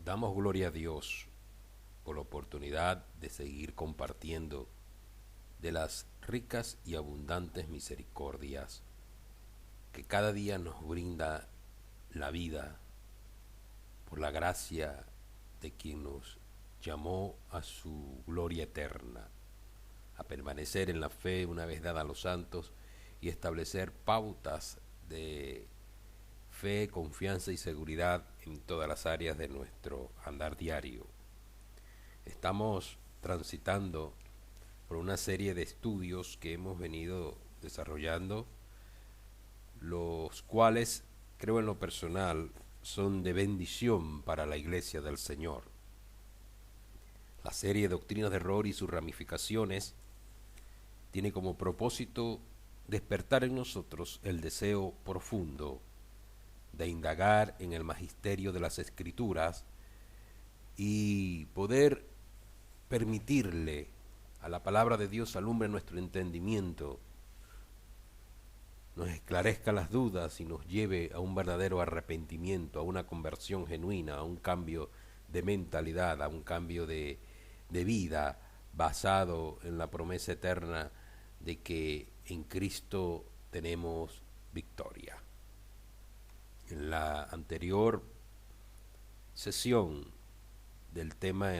Damos gloria a Dios por la oportunidad de seguir compartiendo de las ricas y abundantes misericordias que cada día nos brinda la vida por la gracia de quien nos llamó a su gloria eterna, a permanecer en la fe una vez dada a los santos y establecer pautas de fe, confianza y seguridad en todas las áreas de nuestro andar diario. Estamos transitando por una serie de estudios que hemos venido desarrollando, los cuales, creo en lo personal, son de bendición para la Iglesia del Señor. La serie Doctrinas de Error y sus ramificaciones tiene como propósito despertar en nosotros el deseo profundo de indagar en el magisterio de las Escrituras y poder permitirle a la palabra de Dios alumbre nuestro entendimiento, nos esclarezca las dudas y nos lleve a un verdadero arrepentimiento, a una conversión genuina, a un cambio de mentalidad, a un cambio de vida basado en la promesa eterna de que en Cristo tenemos victoria. En la anterior sesión del tema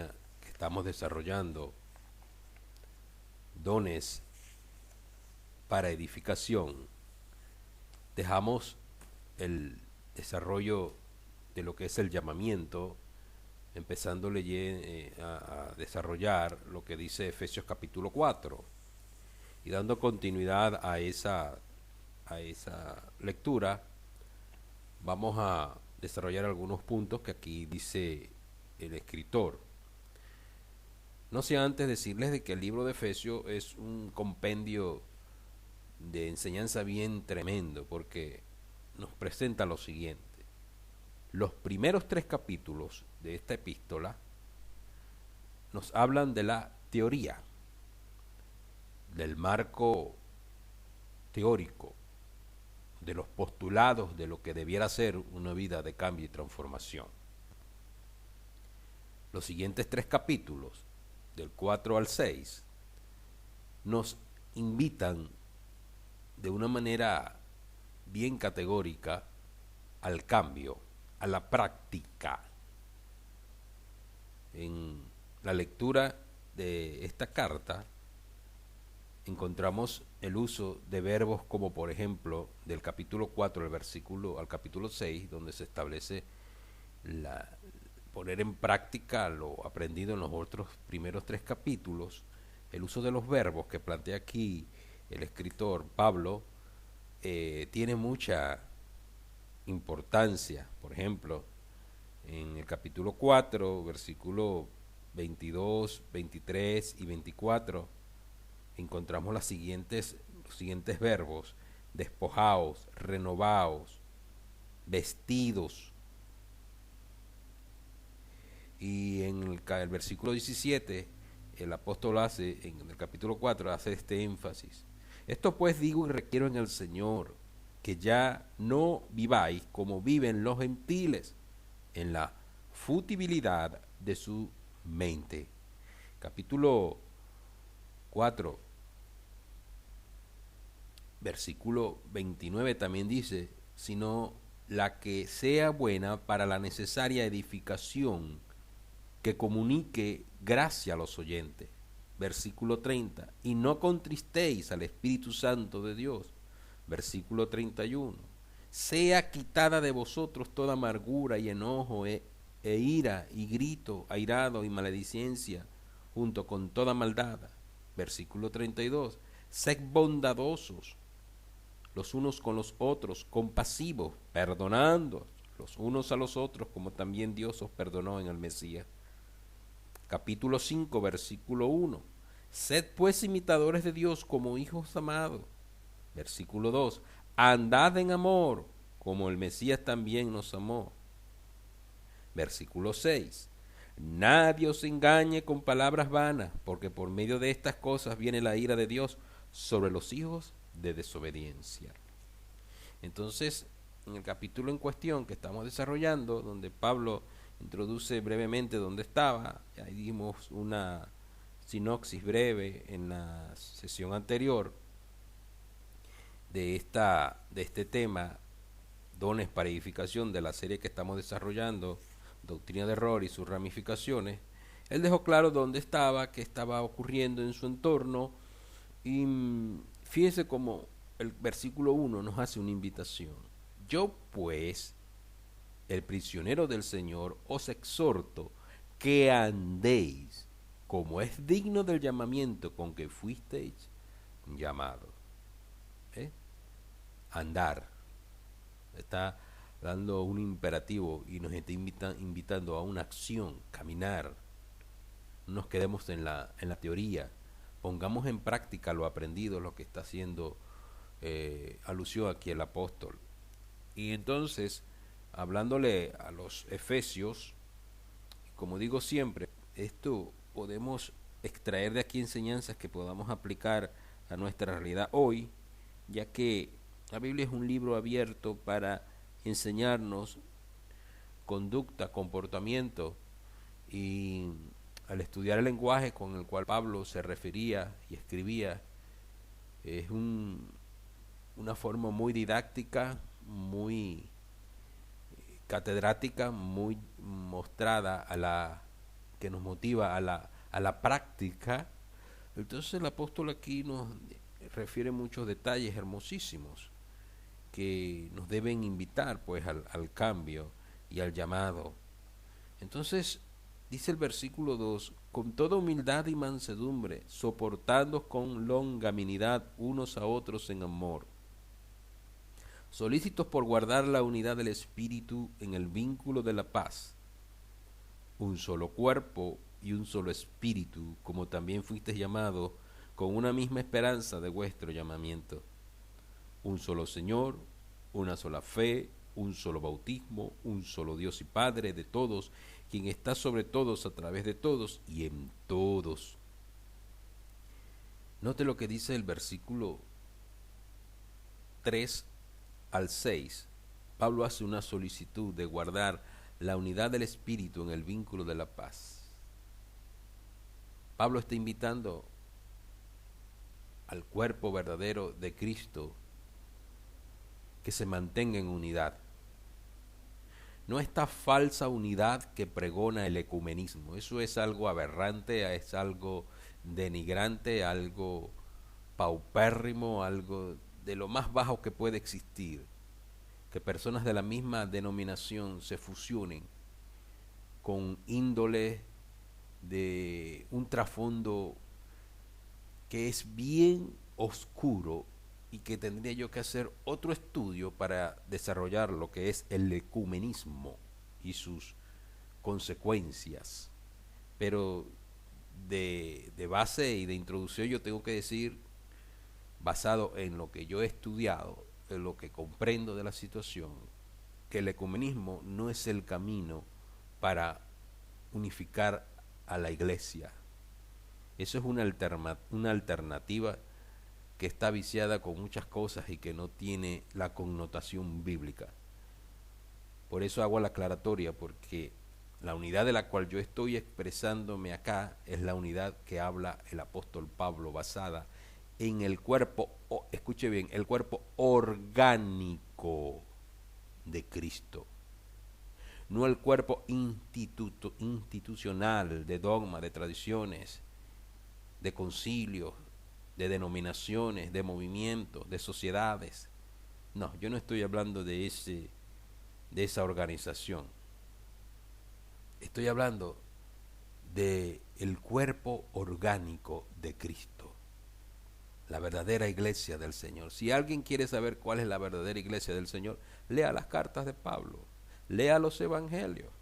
que estamos desarrollando, dones para edificación, dejamos el desarrollo de lo que es el llamamiento, empezando a desarrollar lo que dice Efesios capítulo 4 y dando continuidad a esa lectura. Vamos a desarrollar algunos puntos que aquí dice el escritor. No sea antes decirles de que el libro de Efesios es un compendio de enseñanza bien tremendo, porque nos presenta lo siguiente. Los primeros 3 capítulos de esta epístola nos hablan de la teoría, del marco teórico, de los postulados de lo que debiera ser una vida de cambio y transformación. Los siguientes 3 capítulos, del 4 al 6, nos invitan de una manera bien categórica al cambio, a la práctica. En la lectura de esta carta encontramos el uso de verbos como, por ejemplo, del capítulo 4 el versículo al capítulo 6, donde se establece poner en práctica lo aprendido en los otros primeros 3 capítulos. El uso de los verbos que plantea aquí el escritor Pablo tiene mucha importancia. Por ejemplo, en el capítulo 4, versículo 22, 23 y 24, encontramos los siguientes verbos: despojaos, renovaos, vestidos. Y en el versículo 17, el apóstol en el capítulo 4, hace este énfasis: esto pues digo y requiero en el Señor, que ya no viváis como viven los gentiles, en la futibilidad de su mente. Capítulo 4, versículo 29 también dice: sino la que sea buena para la necesaria edificación, que comunique gracia a los oyentes. Versículo 30, y no contristéis al Espíritu Santo de Dios. Versículo 31, sea quitada de vosotros toda amargura y enojo e ira y grito, airado y maledicencia, junto con toda maldad. Versículo 32, sed bondadosos los unos con los otros, compasivos, perdonando los unos a los otros, como también Dios os perdonó en el Mesías. Capítulo 5, versículo 1, sed pues imitadores de Dios como hijos amados. Versículo 2, andad en amor, como el Mesías también nos amó. Versículo 6, nadie os engañe con palabras vanas, porque por medio de estas cosas viene la ira de Dios sobre los hijos de desobediencia. Entonces, en el capítulo en cuestión que estamos desarrollando, donde Pablo introduce brevemente dónde estaba. Ahí dimos una sinopsis breve en la sesión anterior de este tema, dones para edificación, de la serie que estamos desarrollando, Doctrina de Error y sus ramificaciones. Él dejó claro dónde estaba, qué estaba ocurriendo en su entorno, y fíjense cómo el versículo 1 nos hace una invitación. Yo pues, el prisionero del Señor, os exhorto que andéis como es digno del llamamiento con que fuisteis llamados. ¿Eh? Andar. Está dando un imperativo y nos está invitando a una acción, caminar. No nos quedemos en la teoría. Pongamos en práctica lo aprendido, lo que está haciendo alusión aquí el apóstol. Y entonces, hablándole a los efesios, como digo siempre, esto podemos extraer de aquí enseñanzas que podamos aplicar a nuestra realidad hoy, ya que la Biblia es un libro abierto para enseñarnos conducta, comportamiento, y al estudiar el lenguaje con el cual Pablo se refería y escribía, es una forma muy didáctica, muy catedrática, muy mostrada que nos motiva a la práctica. Entonces el apóstol aquí nos refiere muchos detalles hermosísimos que nos deben invitar pues al cambio y al llamado. Entonces dice el versículo 2: con toda humildad y mansedumbre, soportando con longanimidad unos a otros en amor, solícitos por guardar la unidad del Espíritu en el vínculo de la paz, un solo cuerpo y un solo espíritu, como también fuisteis llamados con una misma esperanza de vuestro llamamiento, un solo Señor, una sola fe, un solo bautismo, un solo Dios y Padre de todos, quien está sobre todos, a través de todos y en todos. Note lo que dice el versículo 3 al 6. Pablo hace una solicitud de guardar la unidad del Espíritu en el vínculo de la paz. Pablo está invitando al cuerpo verdadero de Cristo que se mantenga en unidad. No esta falsa unidad que pregona el ecumenismo. Eso es algo aberrante, es algo denigrante, algo paupérrimo, algo de lo más bajo que puede existir. Que personas de la misma denominación se fusionen con índole de un trasfondo que es bien oscuro y que tendría yo que hacer otro estudio para desarrollar lo que es el ecumenismo y sus consecuencias. Pero de base y de introducción yo tengo que decir, basado en lo que yo he estudiado, en lo que comprendo de la situación, que el ecumenismo no es el camino para unificar a la iglesia. Eso es una alternativa que está viciada con muchas cosas y que no tiene la connotación bíblica. Por eso hago la aclaratoria, porque la unidad de la cual yo estoy expresándome acá es la unidad que habla el apóstol Pablo, basada en el cuerpo, escuche bien, el cuerpo orgánico de Cristo. No el cuerpo institucional de dogma, de tradiciones, de concilios, de denominaciones, de movimientos, de sociedades. No, yo no estoy hablando de esa organización. Estoy hablando de el cuerpo orgánico de Cristo, la verdadera iglesia del Señor. Si alguien quiere saber cuál es la verdadera iglesia del Señor, lea las cartas de Pablo, lea los evangelios.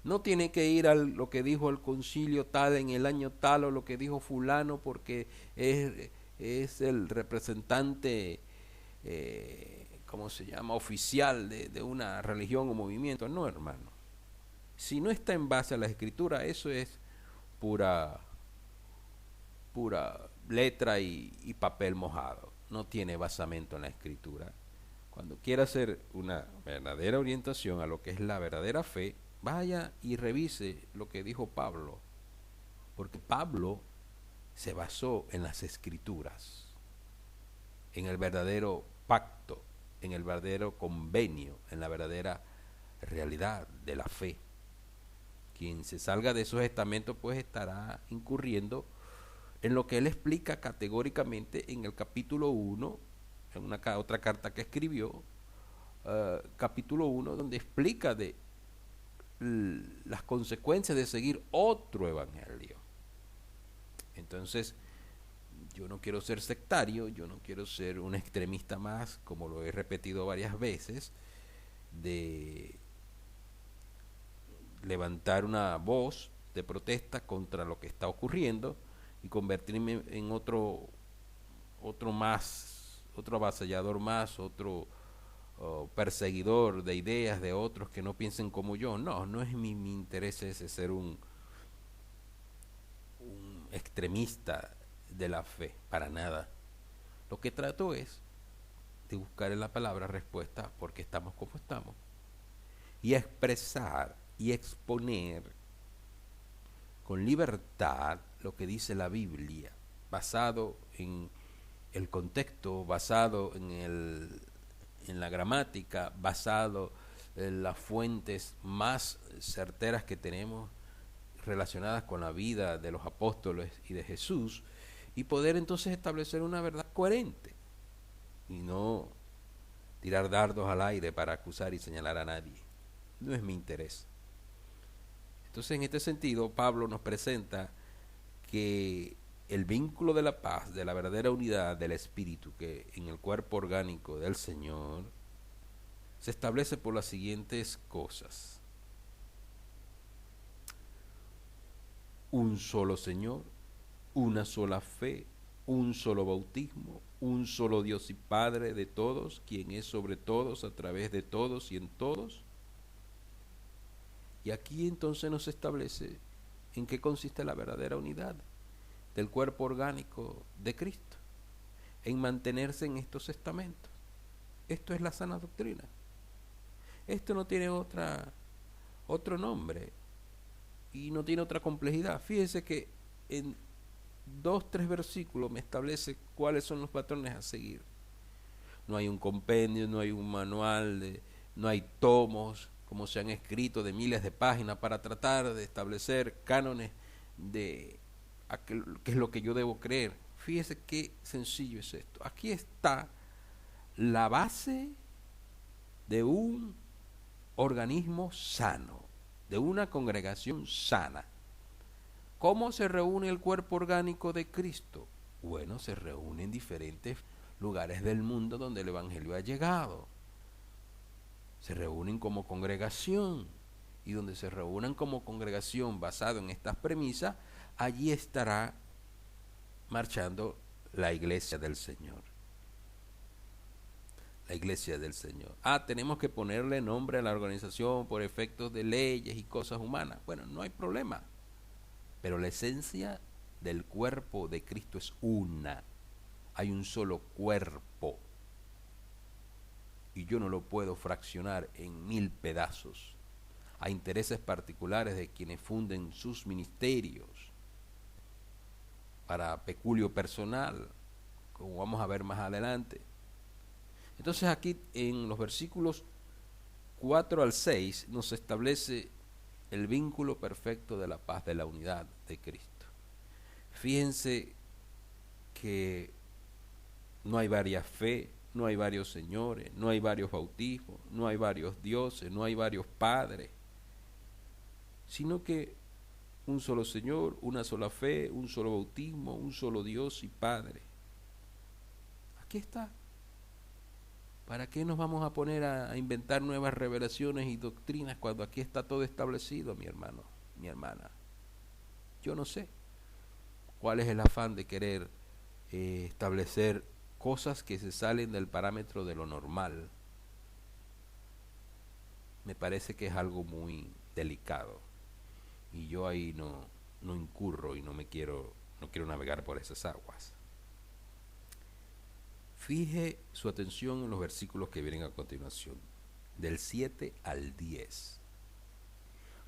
No tiene que ir a lo que dijo el concilio tal en el año tal, o lo que dijo fulano porque es el representante, ¿cómo se llama?, oficial de una religión o movimiento. No, hermano. Si no está en base a la escritura, eso es pura letra y papel mojado. No tiene basamento en la escritura. Cuando quiera hacer una verdadera orientación a lo que es la verdadera fe, vaya y revise lo que dijo Pablo, porque Pablo se basó en las escrituras, en el verdadero pacto, en el verdadero convenio, en la verdadera realidad de la fe. Quien se salga de esos estamentos pues estará incurriendo en lo que él explica categóricamente en el capítulo 1, en una otra carta que escribió, capítulo 1, donde explica de las consecuencias de seguir otro evangelio. Entonces, yo no quiero ser sectario, yo no quiero ser un extremista más, como lo he repetido varias veces, de levantar una voz de protesta contra lo que está ocurriendo y convertirme en otro más, otro avasallador más, otro perseguidor de ideas de otros que no piensen como yo. No, no es mi interés ese ser un extremista de la fe, para nada. Lo que trato es de buscar en la palabra respuesta porque estamos como estamos y expresar y exponer con libertad lo que dice la Biblia, basado en el contexto, basado en la gramática, basado en las fuentes más certeras que tenemos relacionadas con la vida de los apóstoles y de Jesús, y poder entonces establecer una verdad coherente y no tirar dardos al aire para acusar y señalar a nadie. No es mi interés. Entonces, en este sentido, Pablo nos presenta que el vínculo de la paz, de la verdadera unidad del Espíritu, que en el cuerpo orgánico del Señor, se establece por las siguientes cosas: un solo Señor, una sola fe, un solo bautismo, un solo Dios y Padre de todos, quien es sobre todos, a través de todos y en todos. Y aquí entonces nos establece en qué consiste la verdadera unidad del cuerpo orgánico de Cristo, en mantenerse en estos estamentos. Esto es la sana doctrina. Esto no tiene otro nombre y no tiene otra complejidad. Fíjense que en 2, 3 versículos me establece cuáles son los patrones a seguir. No hay un compendio, no hay un manual, no hay tomos, como se han escrito, de miles de páginas para tratar de establecer cánones de qué es lo que yo debo creer. Fíjese qué sencillo es esto. Aquí está la base de un organismo sano, de una congregación sana. ¿Cómo se reúne el cuerpo orgánico de Cristo? Bueno, se reúne en diferentes lugares del mundo donde el Evangelio ha llegado. Se reúnen como congregación, y donde se reúnan como congregación basado en estas premisas, allí estará marchando la iglesia del Señor. La iglesia del Señor. Tenemos que ponerle nombre a la organización por efectos de leyes y cosas humanas. Bueno, no hay problema. Pero la esencia del cuerpo de Cristo es una. Hay un solo cuerpo. Y yo no lo puedo fraccionar en 1000 pedazos a intereses particulares de quienes funden sus ministerios para peculio personal, como vamos a ver más adelante. Entonces aquí en los versículos 4 al 6 nos establece el vínculo perfecto de la paz, de la unidad de Cristo. Fíjense que no hay varias fe, no hay varios señores, no hay varios bautismos, no hay varios dioses, no hay varios padres, sino que un solo Señor, una sola fe, un solo bautismo, un solo Dios y Padre. Aquí está. ¿Para qué nos vamos a poner a inventar nuevas revelaciones y doctrinas cuando aquí está todo establecido, mi hermano, mi hermana? Yo no sé cuál es el afán de querer establecer cosas que se salen del parámetro de lo normal. Me parece que es algo muy delicado y yo ahí no incurro y no quiero navegar por esas aguas. Fije su atención en los versículos que vienen a continuación, del 7 al 10.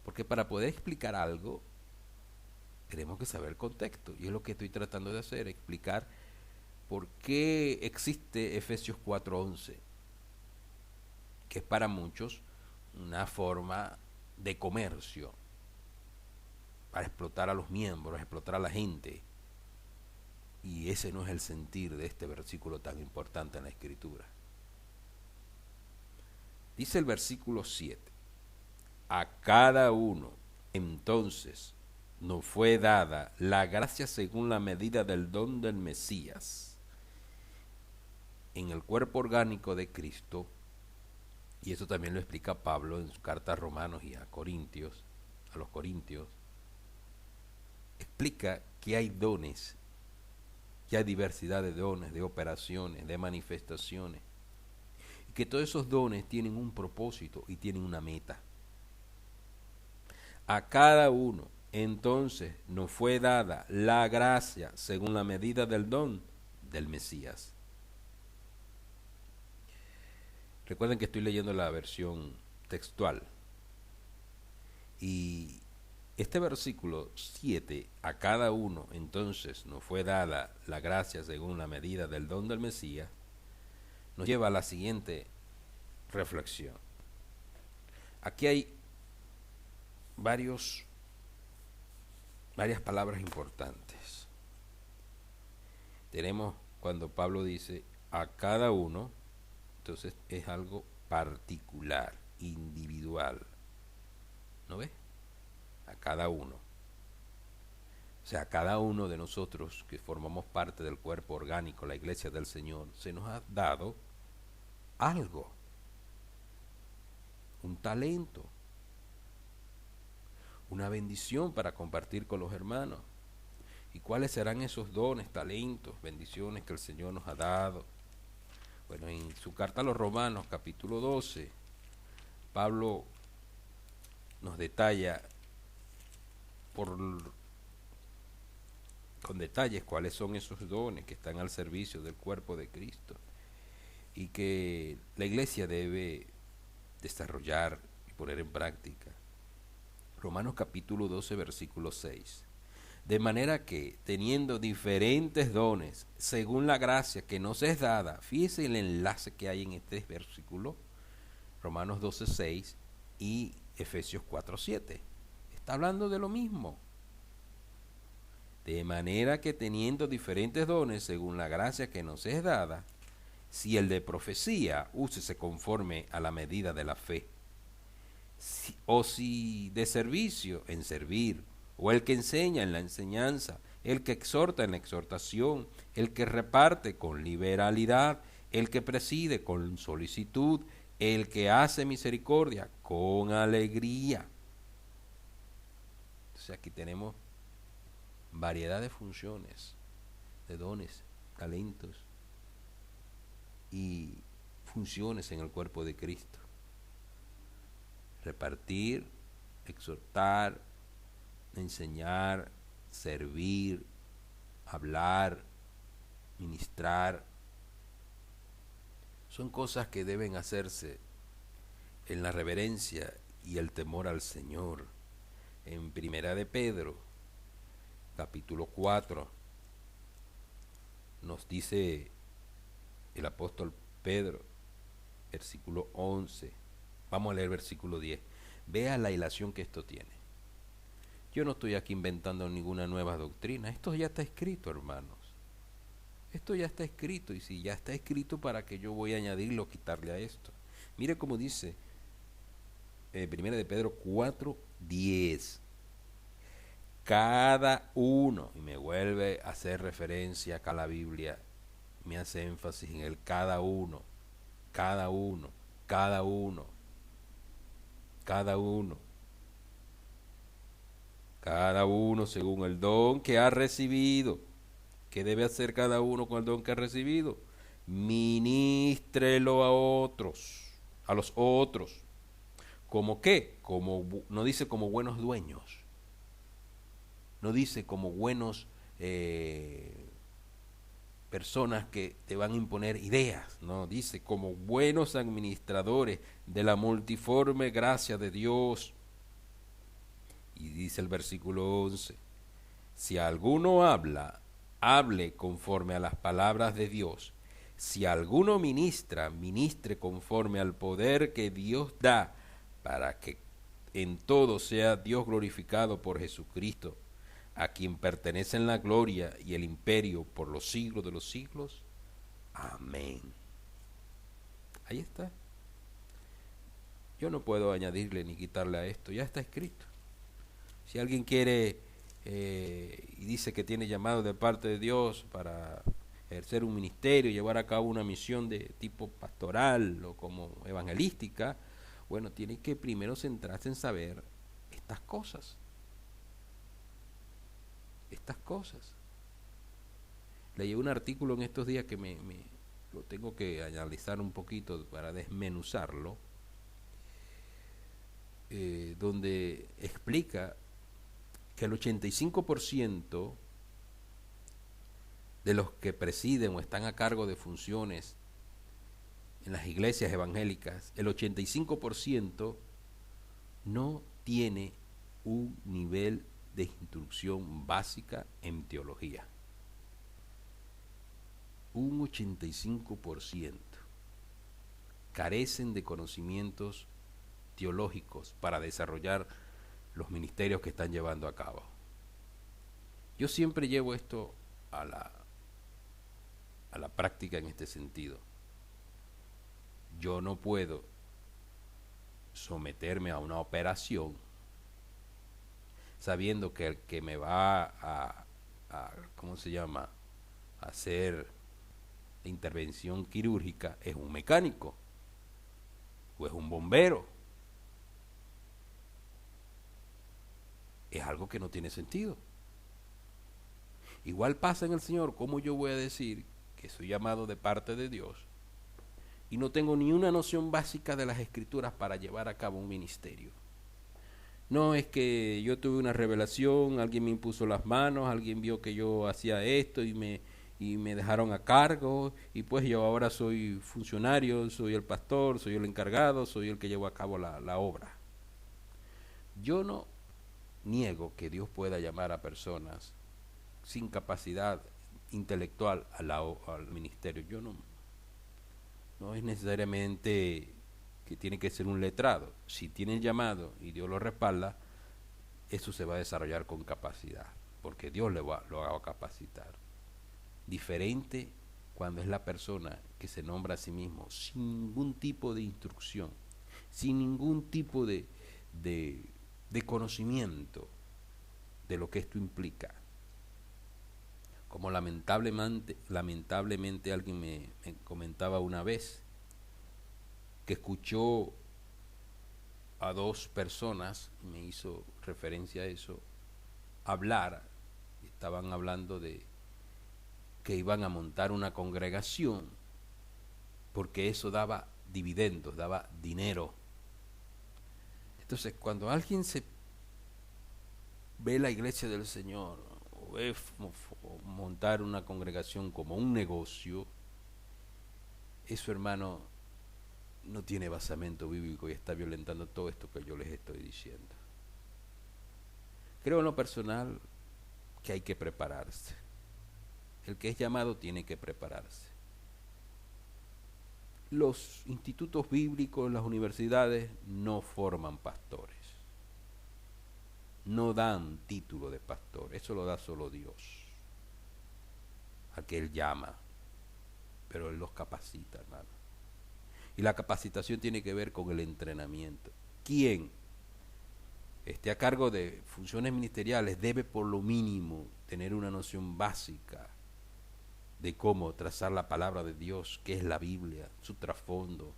Porque para poder explicar algo, tenemos que saber el contexto. Y es lo que estoy tratando de hacer, explicar por qué existe Efesios 4:11, que es para muchos una forma de comercio, para explotar a los miembros, explotar a la gente. Y ese no es el sentir de este versículo tan importante en la Escritura. Dice el versículo 7, a cada uno entonces nos fue dada la gracia según la medida del don del Mesías en el cuerpo orgánico de Cristo, y eso también lo explica Pablo en su carta a Romanos y a los Corintios, explica que hay dones, que hay diversidad de dones, de operaciones, de manifestaciones, y que todos esos dones tienen un propósito y tienen una meta. A cada uno entonces nos fue dada la gracia según la medida del don del Mesías. Recuerden que estoy leyendo la versión textual. Y este versículo 7, a cada uno entonces nos fue dada la gracia según la medida del don del Mesías, nos lleva a la siguiente reflexión. Aquí hay varias palabras importantes. Tenemos cuando Pablo dice a cada uno, entonces es algo particular, individual. ¿No ves? A cada uno. O sea, a cada uno de nosotros que formamos parte del cuerpo orgánico, la iglesia del Señor, se nos ha dado algo, un talento, una bendición para compartir con los hermanos. ¿Y cuáles serán esos dones, talentos, bendiciones que el Señor nos ha dado? Bueno, en su carta a los Romanos, capítulo 12, Pablo nos detalla con detalles cuáles son esos dones que están al servicio del cuerpo de Cristo y que la iglesia debe desarrollar y poner en práctica. Romanos capítulo 12, versículo 6. De manera que, teniendo diferentes dones, según la gracia que nos es dada, fíjese el enlace que hay en este versículo, Romanos 12, 6 y Efesios 4, 7. Está hablando de lo mismo. De manera que, teniendo diferentes dones, según la gracia que nos es dada, si el de profecía, úsese conforme a la medida de la fe. O si de servicio, en servir, o el que enseña en la enseñanza, el que exhorta en la exhortación, el que reparte con liberalidad, el que preside con solicitud, el que hace misericordia con alegría. Entonces aquí tenemos variedad de funciones, de dones, talentos y funciones en el cuerpo de Cristo. Repartir, exhortar, enseñar, servir, hablar, ministrar. Son cosas que deben hacerse en la reverencia y el temor al Señor. En Primera de Pedro, capítulo 4, nos dice el apóstol Pedro, versículo 11. Vamos a leer versículo 10. Vea la ilación que esto tiene. Yo no estoy aquí inventando ninguna nueva doctrina. Esto ya está escrito, hermanos. Esto ya está escrito. Y si ya está escrito, ¿para qué yo voy a añadirlo o quitarle a esto? Mire cómo dice Primera de Pedro 4:10. Cada uno, y me vuelve a hacer referencia acá a la Biblia, me hace énfasis en el cada uno, cada uno, cada uno, cada uno. Cada uno según el don que ha recibido. ¿Qué debe hacer cada uno con el don que ha recibido? Ministrelo a otros, a los otros. ¿Cómo qué? No dice como buenos dueños. No dice como buenos personas que te van a imponer ideas, ¿no? Dice, como buenos administradores de la multiforme gracia de Dios. Y dice el versículo 11, si alguno habla, hable conforme a las palabras de Dios. Si alguno ministra, ministre conforme al poder que Dios da, para que en todo sea Dios glorificado por Jesucristo, a quien pertenecen la gloria y el imperio por los siglos de los siglos. Amén. Ahí está. Yo no puedo añadirle ni quitarle a esto, ya está escrito. Si alguien quiere y dice que tiene llamado de parte de Dios para ejercer un ministerio, llevar a cabo una misión de tipo pastoral o como evangelística, bueno, tiene que primero centrarse en saber estas cosas. Estas cosas. Leí un artículo en estos días que me lo tengo que analizar un poquito para desmenuzarlo, donde explica que el 85% de los que presiden o están a cargo de funciones en las iglesias evangélicas, el 85% no tiene un nivel de instrucción básica en teología. Un 85% carecen de conocimientos teológicos para desarrollar los ministerios que están llevando a cabo. Yo siempre llevo esto a la práctica en este sentido. Yo no puedo someterme a una operación sabiendo que el que me va ¿cómo se llama?, a hacer la intervención quirúrgica es un mecánico o es un bombero. Es algo que no tiene sentido. Igual pasa en el Señor. ¿Cómo yo voy a decir que soy llamado de parte de Dios y no tengo ni una noción básica de las Escrituras para llevar a cabo un ministerio? No, es que yo tuve una revelación, alguien me impuso las manos, alguien vio que yo hacía esto y me dejaron a cargo, y pues yo ahora soy funcionario, soy el pastor, soy el encargado, soy el que llevo a cabo la obra. Yo no niego que Dios pueda llamar a personas sin capacidad intelectual al ministerio. Yo no es necesariamente que tiene que ser un letrado. Si tiene el llamado y Dios lo respalda, eso se va a desarrollar con capacidad, porque Dios lo va a capacitar. Diferente cuando es la persona que se nombra a sí mismo sin ningún tipo de instrucción, sin ningún tipo de conocimiento de lo que esto implica. Como lamentablemente alguien me comentaba una vez que escuchó a dos personas, me hizo referencia a eso, hablar, estaban hablando de que iban a montar una congregación porque eso daba dividendos, daba dinero. Entonces, cuando alguien se ve la iglesia del Señor o ve montar una congregación como un negocio, eso, hermano, no tiene basamento bíblico y está violentando todo esto que yo les estoy diciendo. Creo en lo personal que hay que prepararse. El que es llamado tiene que prepararse. Los institutos bíblicos, las universidades no forman pastores. No dan título de pastor, eso lo da solo Dios, a que Él llama, pero Él los capacita, hermano. Y la capacitación tiene que ver con el entrenamiento. Quien esté a cargo de funciones ministeriales debe por lo mínimo tener una noción básica de cómo trazar la palabra de Dios, qué es la Biblia, su trasfondo,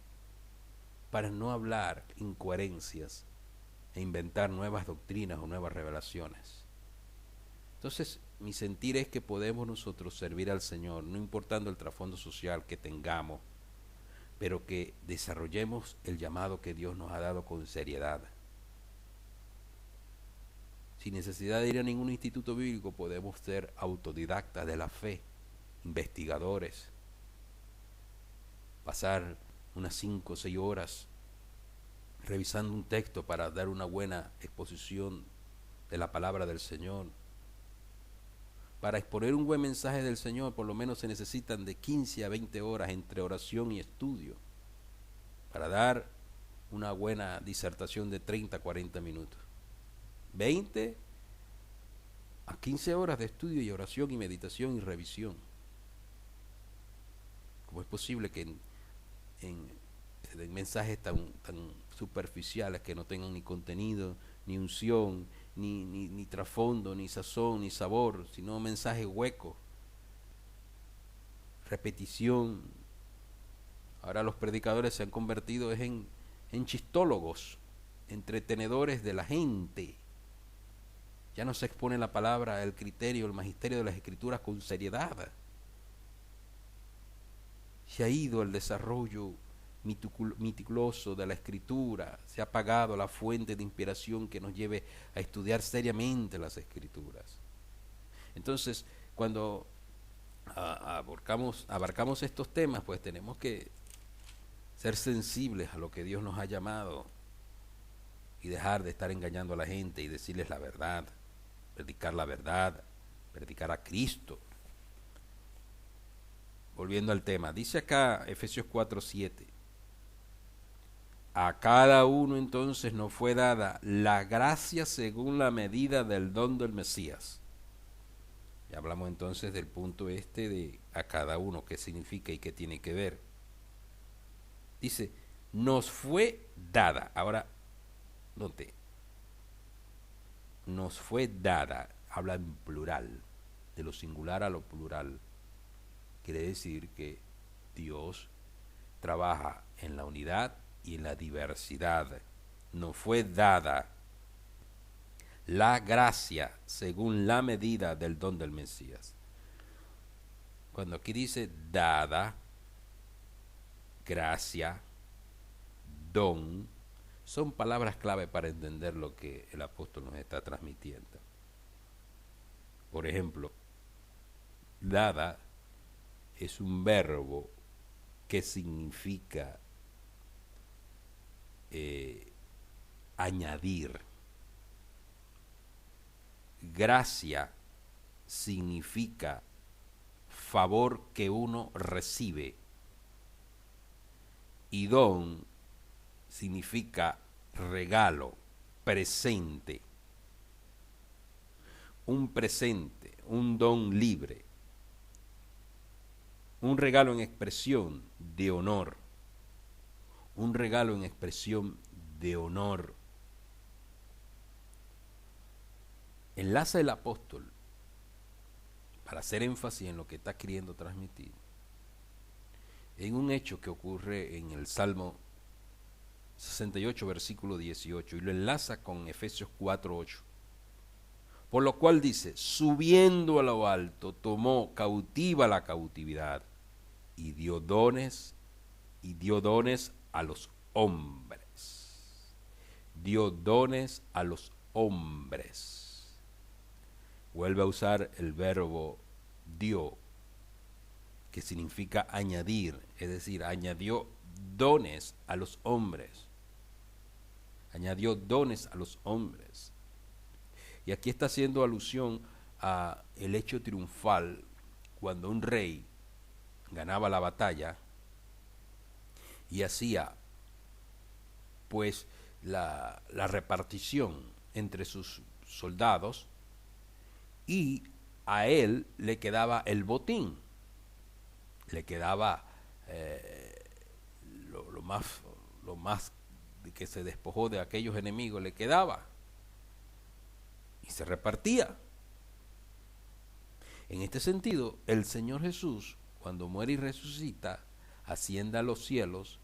para no hablar incoherencias e inventar nuevas doctrinas o nuevas revelaciones. Entonces, mi sentir es que podemos nosotros servir al Señor, no importando el trasfondo social que tengamos, pero que desarrollemos el llamado que Dios nos ha dado con seriedad. Sin necesidad de ir a ningún instituto bíblico, podemos ser autodidactas de la fe investigadores, pasar unas 5 o 6 horas revisando un texto para dar una buena exposición de la palabra del Señor. Para exponer un buen mensaje del Señor, por lo menos se necesitan de 15 a 20 horas entre oración y estudio, para dar una buena disertación de 30 a 40 minutos. 20 a 15 horas de estudio y oración y meditación y revisión. ¿Cómo es posible que en mensajes tan superficiales, que no tengan ni contenido, ni unción, ni trasfondo, ni sazón, ni sabor, sino mensajes huecos, repetición? Ahora los predicadores se han convertido en chistólogos, entretenedores de la gente. Ya no se expone la palabra, el criterio, el magisterio de las Escrituras con seriedad. Se ha ido el desarrollo meticuloso de la Escritura, se ha apagado la fuente de inspiración que nos lleve a estudiar seriamente las Escrituras. Entonces, cuando abarcamos estos temas, pues tenemos que ser sensibles a lo que Dios nos ha llamado y dejar de estar engañando a la gente y decirles la verdad, predicar a Cristo. Volviendo al tema, dice acá Efesios 4:7, a cada uno entonces nos fue dada la gracia según la medida del don del Mesías. Ya hablamos entonces del punto de a cada uno, qué significa y qué tiene que ver. Dice, nos fue dada. Ahora, note, nos fue dada, habla en plural, de lo singular a lo plural. Quiere decir que Dios trabaja en la unidad y en la diversidad. Nos fue dada la gracia según la medida del don del Mesías. Cuando aquí dice dada, gracia, don, son palabras clave para entender lo que el apóstol nos está transmitiendo. Por ejemplo, dada es un verbo que significa añadir. Gracia significa favor que uno recibe. Y don significa regalo, presente. Un presente, un don libre. Un regalo en expresión de honor. Un regalo en expresión de honor. Enlaza el apóstol para hacer énfasis en lo que está queriendo transmitir en un hecho que ocurre en el Salmo 68, versículo 18, y lo enlaza con Efesios 4:8. Por lo cual dice, subiendo a lo alto, tomó cautiva la cautividad y dio dones a los hombres. Dio dones a los hombres. Vuelve a usar el verbo dio, que significa añadir, es decir, añadió dones a los hombres. Añadió dones a los hombres. Y aquí está haciendo alusión a el hecho triunfal cuando un rey ganaba la batalla y hacía pues la repartición entre sus soldados, y a él le quedaba el botín, le quedaba lo más que se despojó de aquellos enemigos, le quedaba y se repartía. En este sentido, el Señor Jesús, cuando muere y resucita, asciende a los cielos,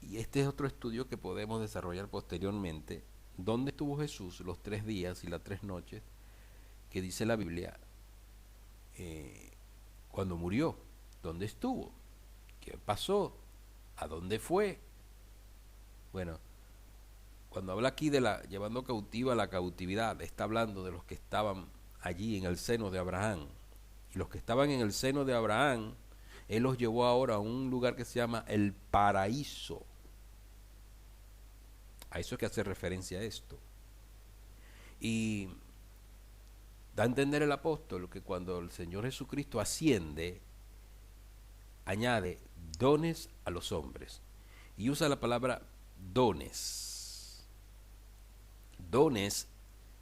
y este es otro estudio que podemos desarrollar posteriormente. ¿Dónde estuvo Jesús los 3 días y las 3 noches que dice la Biblia cuando murió? ¿Dónde estuvo? ¿Qué pasó? ¿A dónde fue? Bueno, cuando habla aquí de llevando cautiva la cautividad, está hablando de los que estaban allí en el seno de Abraham Y los que estaban en el seno de Abraham, Él los llevó ahora a un lugar que se llama el paraíso. A eso es que hace referencia a esto. Y da a entender el apóstol que cuando el Señor Jesucristo asciende, añade dones a los hombres. Y usa la palabra dones. Dones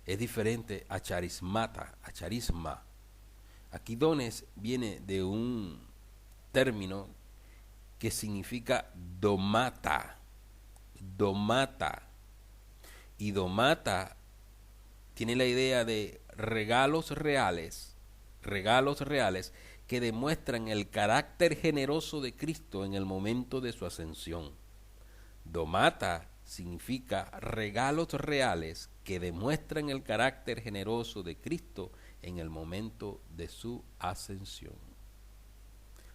es diferente a charismata, a charisma. Aquí dones viene de un término que significa domata. Domata. Y domata tiene la idea de regalos reales que demuestran el carácter generoso de Cristo en el momento de su ascensión. Domata significa regalos reales que demuestran el carácter generoso de Cristo en el momento de su ascensión.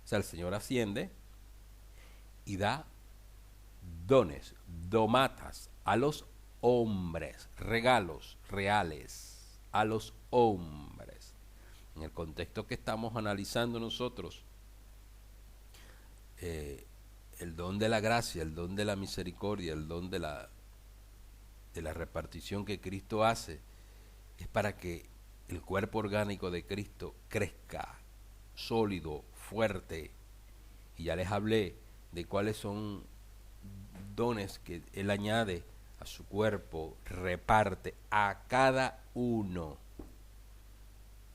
O sea, el Señor asciende y da dones, domatas, a los hombres, regalos reales a los hombres. En el contexto que estamos analizando nosotros, el don de la gracia, el don de la misericordia, el don de la repartición que Cristo hace, es para que el cuerpo orgánico de Cristo crezca sólido, fuerte. Y ya les hablé de cuáles son dones que Él añade a su cuerpo, reparte a cada uno.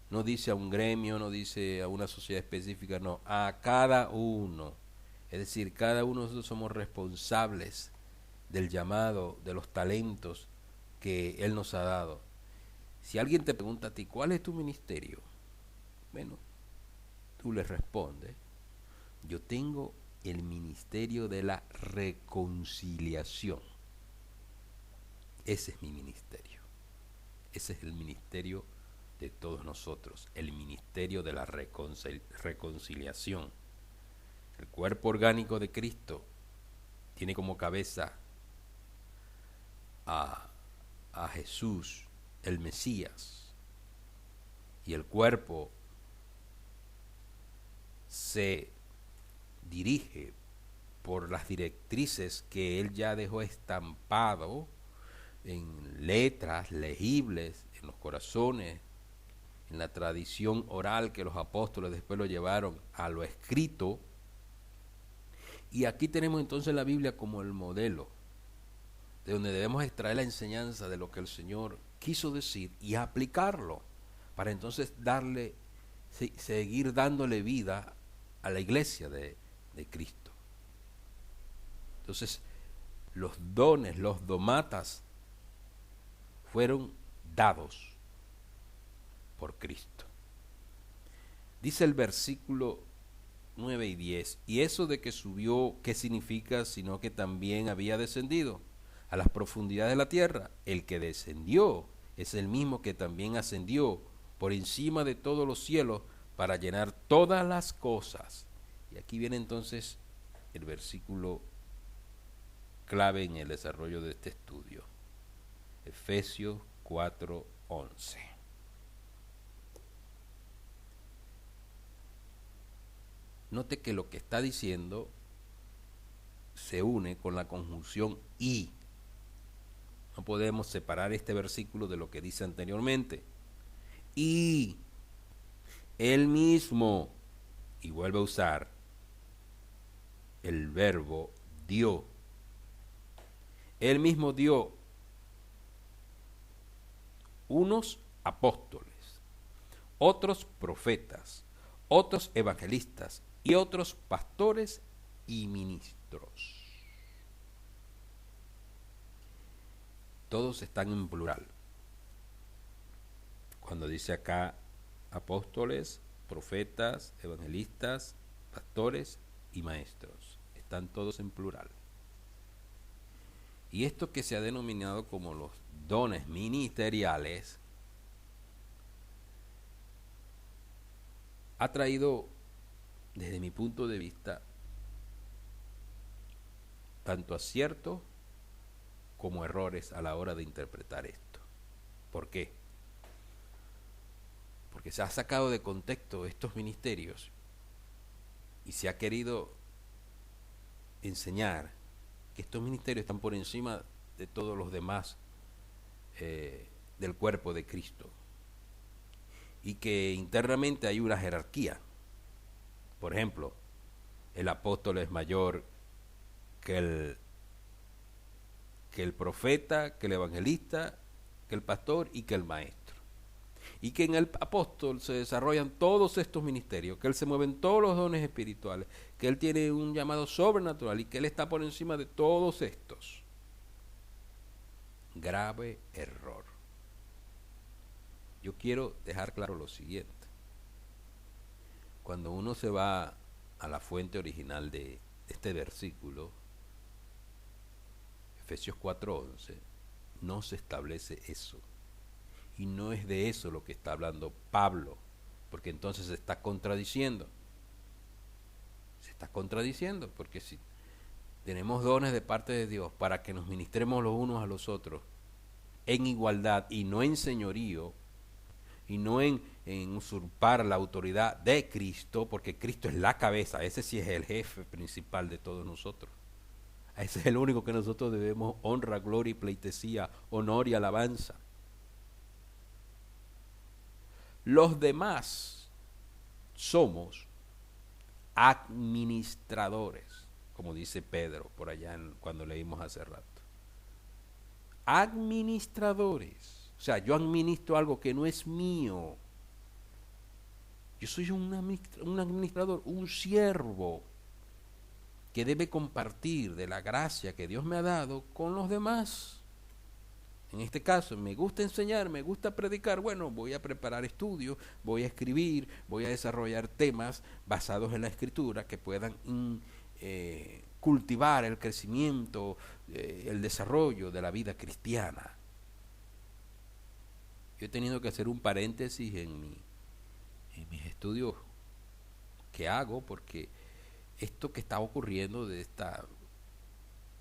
No dice a un gremio, no dice a una sociedad específica, no, a cada uno. Es decir, cada uno de nosotros somos responsables del llamado, de los talentos que Él nos ha dado. Si alguien te pregunta a ti, ¿cuál es tu ministerio? Bueno, tú le respondes, yo tengo el ministerio de la reconciliación. Ese es mi ministerio. Ese es el ministerio de todos nosotros, el ministerio de la reconciliación. El cuerpo orgánico de Cristo tiene como cabeza a Jesús, el Mesías, y el cuerpo se dirige por las directrices que Él ya dejó estampado en letras legibles en los corazones, en la tradición oral que los apóstoles después lo llevaron a lo escrito. Y aquí tenemos entonces la Biblia como el modelo, de donde debemos extraer la enseñanza de lo que el Señor quiso decir y aplicarlo, para entonces seguir dándole vida a la iglesia de Cristo. Entonces, los dones, los domatas, fueron dados por Cristo. Dice el versículo 9 y 10, y eso de que subió, ¿qué significa? Sino que también había descendido a las profundidades de la tierra. El que descendió es el mismo que también ascendió por encima de todos los cielos para llenar todas las cosas. Y aquí viene entonces el versículo clave en el desarrollo de este estudio. Efesios 4:11. Note que lo que está diciendo se une con la conjunción y. No podemos separar este versículo de lo que dice anteriormente. Y él mismo, y vuelve a usar el verbo dio. Él mismo dio unos apóstoles, otros profetas, otros evangelistas y otros pastores y ministros. Todos están en plural. Cuando dice acá apóstoles, profetas, evangelistas, pastores y maestros, están todos en plural. Y esto que se ha denominado como los dones ministeriales ha traído, desde mi punto de vista, tanto aciertos como errores a la hora de interpretar esto. ¿Por qué? porque se ha sacado de contexto estos ministerios y se ha querido enseñar que estos ministerios están por encima de todos los demás del cuerpo de Cristo, y que internamente hay una jerarquía. Por ejemplo, el apóstol es mayor que el profeta, que el evangelista, que el pastor y que el maestro. Y que en el apóstol se desarrollan todos estos ministerios, que él se mueve en todos los dones espirituales, que él tiene un llamado sobrenatural y que él está por encima de todos estos. Grave error. Yo quiero dejar claro lo siguiente. Cuando uno se va a la fuente original de este versículo, Efesios 4:11, no se establece eso. Y no es de eso lo que está hablando Pablo, porque entonces se está contradiciendo. Se está contradiciendo, porque si tenemos dones de parte de Dios para que nos ministremos los unos a los otros en igualdad y no en señorío, y no en usurpar la autoridad de Cristo, porque Cristo es la cabeza, ese sí es el jefe principal de todos nosotros. A ese es el único que nosotros debemos honra, gloria y pleitesía, honor y alabanza. Los demás somos administradores, como dice Pedro por allá cuando leímos hace rato. Administradores. O sea, yo administro algo que no es mío. Yo soy un administrador, un siervo que debe compartir de la gracia que Dios me ha dado con los demás. En este caso, me gusta enseñar, me gusta predicar. Bueno, voy a preparar estudios, voy a escribir, voy a desarrollar temas basados en la Escritura que puedan cultivar el crecimiento, el desarrollo de la vida cristiana. Yo he tenido que hacer un paréntesis en mis estudios que hago, porque esto que está ocurriendo de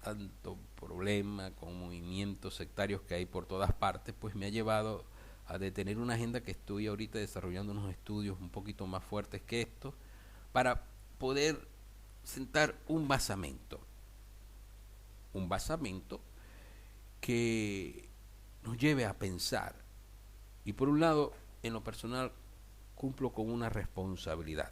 tanto problema con movimientos sectarios que hay por todas partes, pues me ha llevado a detener una agenda que estoy ahorita desarrollando, unos estudios un poquito más fuertes que esto, para poder sentar un basamento que nos lleve a pensar. Y por un lado, en lo personal, cumplo con una responsabilidad.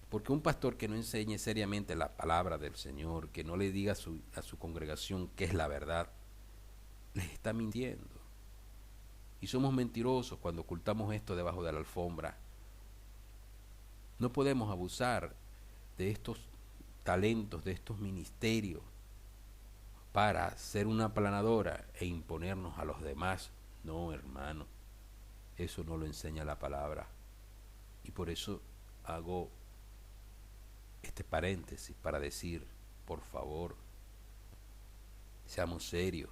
Porque un pastor que no enseñe seriamente la palabra del Señor, que no le diga a su congregación qué es la verdad, les está mintiendo. Y somos mentirosos cuando ocultamos esto debajo de la alfombra. No podemos abusar de estos talentos, de estos ministerios, para ser una aplanadora e imponernos a los demás. No, hermano, eso no lo enseña la palabra. Y por eso hago este paréntesis para decir, por favor, seamos serios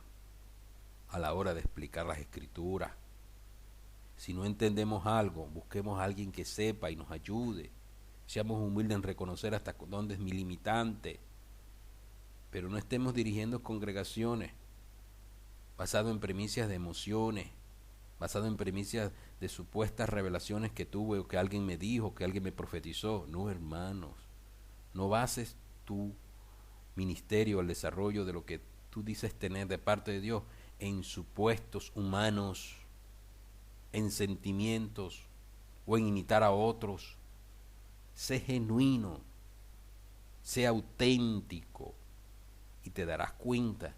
a la hora de explicar las Escrituras. Si no entendemos algo, busquemos a alguien que sepa y nos ayude. Seamos humildes en reconocer hasta dónde es mi limitante, pero no estemos dirigiendo congregaciones basado en premisas de emociones, basado en premisas de supuestas revelaciones que tuve o que alguien me dijo, que alguien me profetizó. No, hermanos, no bases tu ministerio, el desarrollo de lo que tú dices tener de parte de Dios en supuestos humanos, en sentimientos o en imitar a otros. Sé genuino, sé auténtico y te darás cuenta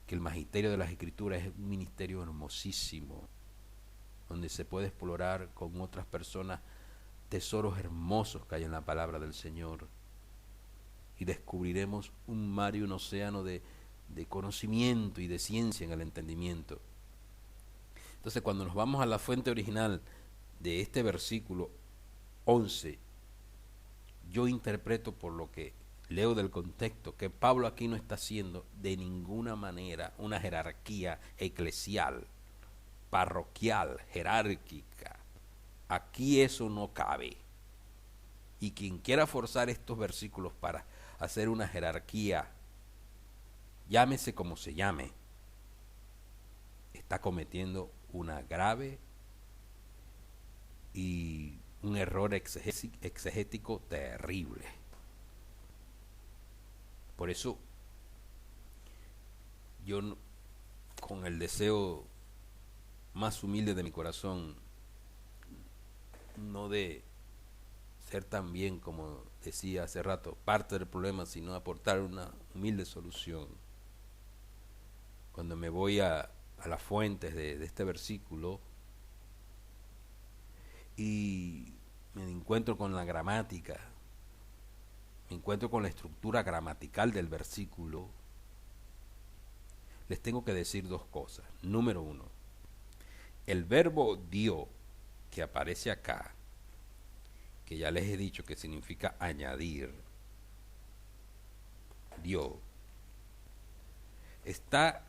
que el magisterio de las Escrituras es un ministerio hermosísimo, donde se puede explorar con otras personas tesoros hermosos que hay en la palabra del Señor, y descubriremos un mar y un océano de conocimiento y de ciencia en el entendimiento. Entonces, cuando nos vamos a la fuente original de este versículo 11, yo interpreto por lo que leo del contexto que Pablo aquí no está haciendo de ninguna manera una jerarquía eclesial, parroquial, jerárquica. Aquí eso no cabe. Y quien quiera forzar estos versículos para hacer una jerarquía, llámese como se llame, está cometiendo una grave y un error exegético terrible. Por eso yo, con el deseo más humilde de mi corazón, no de ser tan bien, como decía hace rato, parte del problema, sino aportar una humilde solución. Cuando me voy a las fuentes de este versículo y me encuentro con la gramática, me encuentro con la estructura gramatical del versículo, les tengo que decir dos cosas. Número uno, el verbo dio que aparece acá, que ya les he dicho que significa añadir, dio, está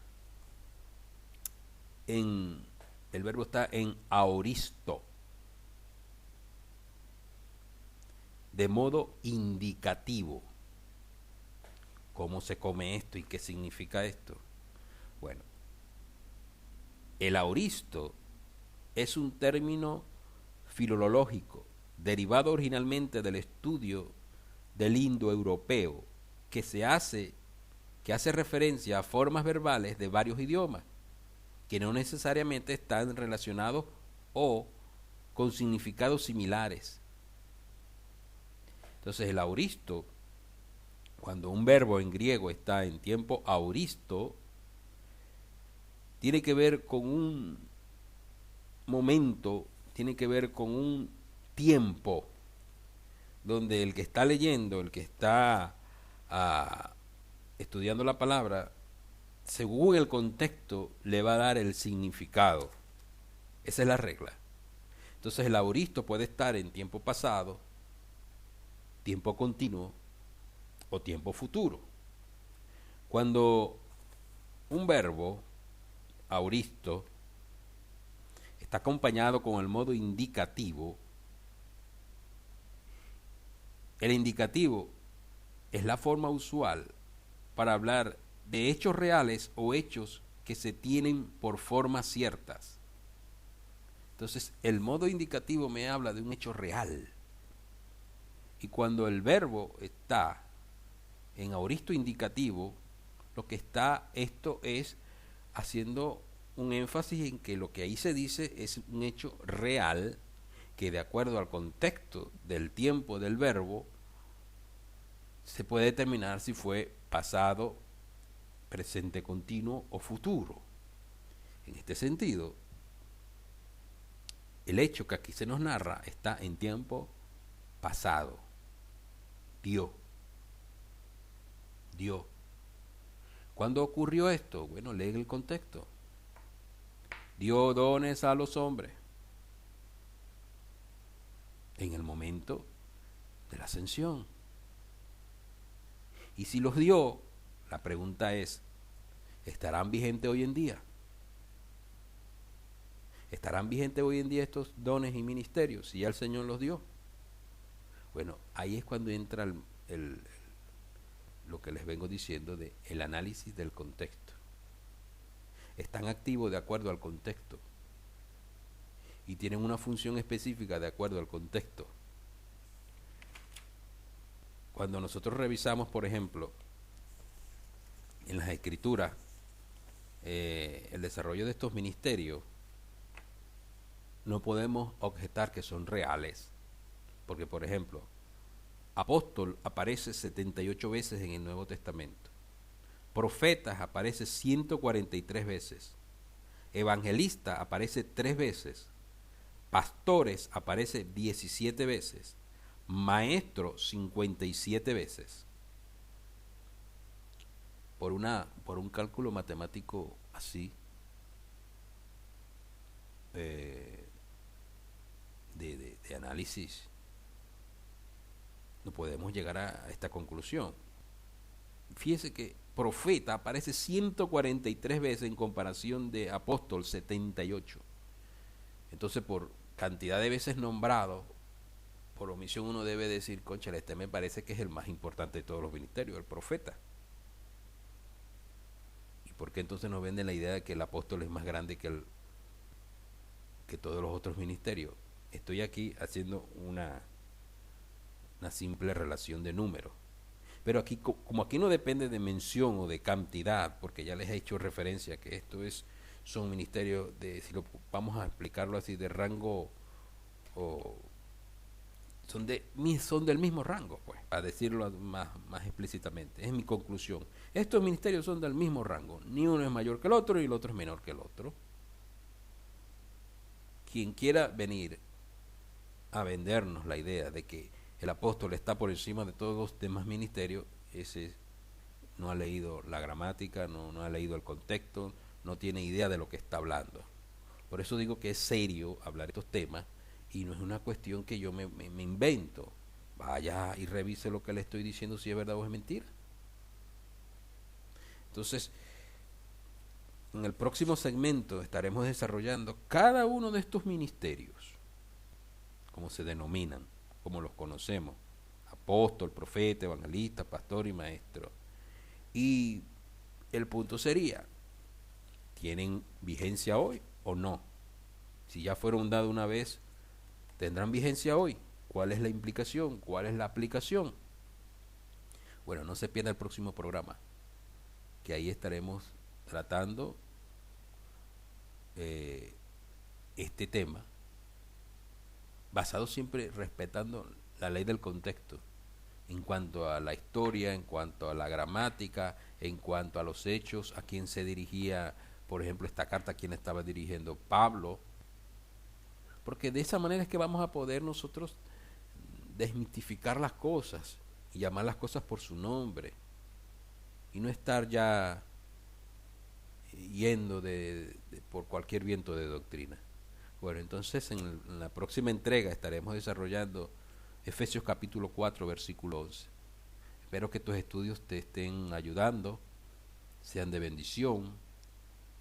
en, el verbo está en aoristo, de modo indicativo. ¿Cómo se come esto y qué significa esto? Bueno, el aoristo es un término filológico derivado originalmente del estudio del indoeuropeo que hace referencia a formas verbales de varios idiomas que no necesariamente están relacionados o con significados similares. Entonces el aoristo, cuando un verbo en griego está en tiempo aoristo, tiene que ver con un momento, tiene que ver con un tiempo donde el que está leyendo, el que está estudiando la palabra, según el contexto, le va a dar el significado. Esa es la regla. Entonces el aoristo puede estar en tiempo pasado, tiempo continuo o tiempo futuro. Cuando un verbo aoristo está acompañado con el modo indicativo, el indicativo es la forma usual para hablar de hechos reales o hechos que se tienen por formas ciertas. Entonces, el modo indicativo me habla de un hecho real. Y cuando el verbo está en aoristo indicativo, lo que está esto es haciendo un énfasis en que lo que ahí se dice es un hecho real que, de acuerdo al contexto del tiempo del verbo, se puede determinar si fue pasado, presente continuo o futuro. En este sentido, el hecho que aquí se nos narra está en tiempo pasado. Dio. ¿Cuándo ocurrió esto? Bueno, lee el contexto. Dio dones a los hombres en el momento de la ascensión. Y si los dio, la pregunta es, ¿estarán vigentes hoy en día? ¿Estarán vigentes hoy en día estos dones y ministerios si ya el Señor los dio? Bueno, ahí es cuando entra lo que les vengo diciendo de el análisis del contexto. Están activos de acuerdo al contexto y tienen una función específica de acuerdo al contexto. Cuando nosotros revisamos, por ejemplo, en las escrituras, el desarrollo de estos ministerios, no podemos objetar que son reales, porque, por ejemplo, apóstol aparece 78 veces en el Nuevo Testamento, profetas aparece 143 veces, evangelista aparece 3 veces, pastores aparece 17 veces, maestro 57 veces. Por un cálculo matemático así, de análisis, no podemos llegar a esta conclusión. Fíjese que profeta aparece 143 veces en comparación de apóstol 78. Entonces, por cantidad de veces nombrado, por omisión uno debe decir, cónchale, este me parece que es el más importante de todos los ministerios, el profeta. ¿Y por qué entonces nos venden la idea de que el apóstol es más grande que todos los otros ministerios? Estoy aquí haciendo una simple relación de números. Pero aquí, como aquí no depende de mención o de cantidad, porque ya les he hecho referencia que son ministerios de, si lo vamos a explicarlo así, de rango, o son del mismo rango, pues, para decirlo más explícitamente. Es mi conclusión. Estos ministerios son del mismo rango. Ni uno es mayor que el otro y el otro es menor que el otro. Quien quiera venir a vendernos la idea de que el apóstol está por encima de todos los demás ministerios, ese no ha leído la gramática, no ha leído el contexto, no tiene idea de lo que está hablando. Por eso digo que es serio hablar de estos temas y no es una cuestión que yo me invento. Vaya y revise lo que le estoy diciendo si es verdad o es mentira. Entonces, en el próximo segmento estaremos desarrollando cada uno de estos ministerios, como se denominan, como los conocemos: apóstol, profeta, evangelista, pastor y maestro. Y el punto sería, ¿tienen vigencia hoy o no? Si ya fueron dados una vez, ¿tendrán vigencia hoy? ¿Cuál es la implicación? ¿Cuál es la aplicación? Bueno, no se pierda el próximo programa, que ahí estaremos tratando este tema, basado siempre respetando la ley del contexto, en cuanto a la historia, en cuanto a la gramática, en cuanto a los hechos, a quién se dirigía, por ejemplo, esta carta, a quién estaba dirigiendo Pablo, porque de esa manera es que vamos a poder nosotros desmitificar las cosas y llamar las cosas por su nombre, y no estar ya yendo por cualquier viento de doctrina. Bueno, entonces en la próxima entrega estaremos desarrollando Efesios capítulo 4, versículo 11. Espero que estos estudios te estén ayudando, sean de bendición,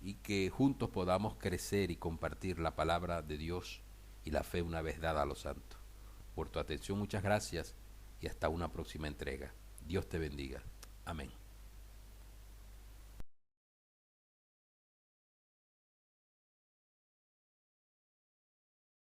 y que juntos podamos crecer y compartir la palabra de Dios y la fe una vez dada a los santos. Por tu atención, muchas gracias y hasta una próxima entrega. Dios te bendiga. Amén.